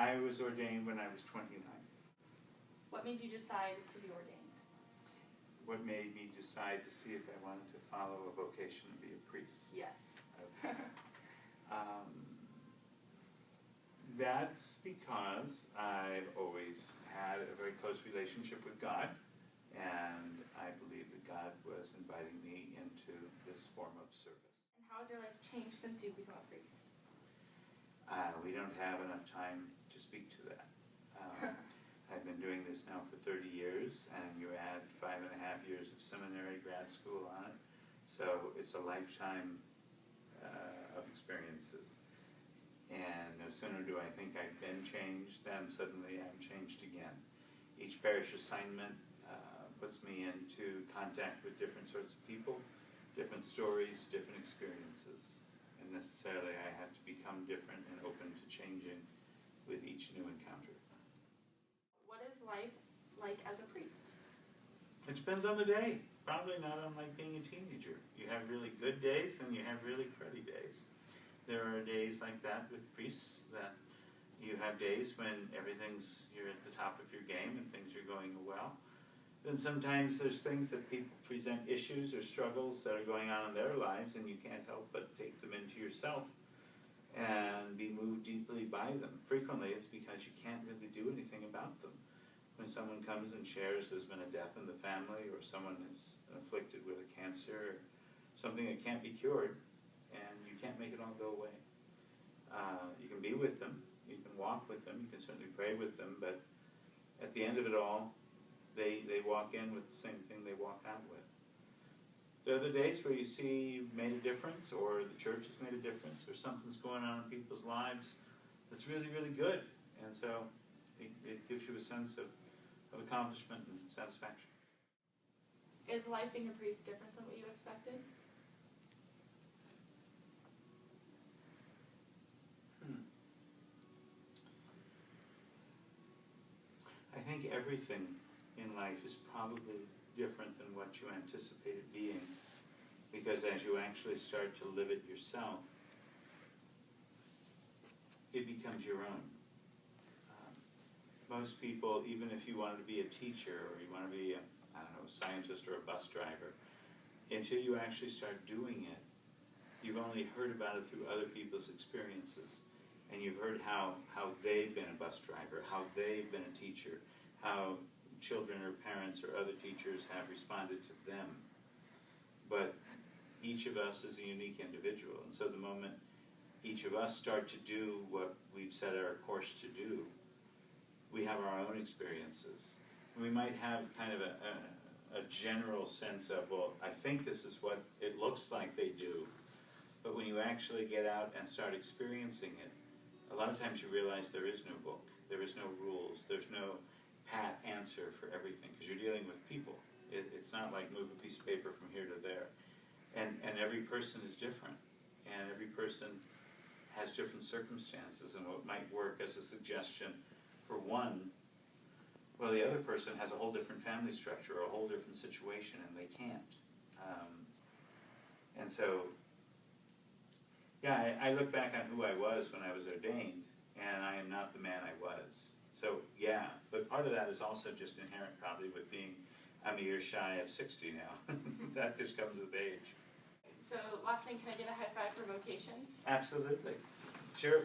I was ordained when I was 29. What made you decide to be ordained? What made me decide to see if I wanted to follow a vocation and be a priest? Yes. Okay. That's because I've always had a very close relationship with God, and I believe that God was inviting me into this form of service. And how has your life changed since you've become a priest? We don't have enough time to speak to that. I've been doing this now for 30 years, and you add 5.5 years of seminary, grad school on it, so it's a lifetime of experiences. And no sooner do I think I've been changed than suddenly I'm changed again. Each parish assignment puts me into contact with different sorts of people, different stories, different experiences. And necessarily I have to become different and open to changing with each new encounter. What is life like as a priest? It depends on the day. Probably not unlike being a teenager. You have really good days and you have really cruddy days. There are days like that with priests, that you have days when you're at the top of your game and things are going well. Then sometimes there's things that people present issues or struggles that are going on in their lives, and you can't help but take them into yourself and be moved deeply by them. Frequently it's because you can't really do anything about them. When someone comes and shares there's been a death in the family, or someone is afflicted with a cancer, or something that can't be cured, and you can't make it all go away. You can be with them, you can walk with them, you can certainly pray with them, but at the end of it all, they walk in with the same thing they walk out with. There are the days where you see you've made a difference, or the church has made a difference, or something's going on in people's lives that's really, really good. And so it gives you a sense of accomplishment and satisfaction. Is life being a priest different than what you expected? I think everything in life is probably different than what you anticipated being, because as you actually start to live it yourself, it becomes your own. Most people, even if you wanted to be a teacher, or you want to be a scientist or a bus driver, until you actually start doing it, you've only heard about it through other people's experiences. And you've heard how they've been a bus driver, how they've been a teacher, how children or parents or other teachers have responded to them. But each of us is a unique individual, and so the moment each of us start to do what we've set our course to do, we have our own experiences. And we might have kind of a general sense of, well, I think this is what it looks like they do, but when you actually get out and start experiencing it, a lot of times you realize there is no book, there is no rules, there's no pat answer for everything, because you're dealing with people. It's not like move a piece of paper from here to there. And every person is different, and every person has different circumstances, and what might work as a suggestion for one, well, the other person has a whole different family structure or a whole different situation, and they can't. And so, yeah, I look back on who I was when I was ordained, and I am not the man I was. So, yeah, but part of that is also just inherent probably with being, I'm a year shy of 60 now. That just comes with age. So, last thing, can I get a high five for Vocations? Absolutely. Sure.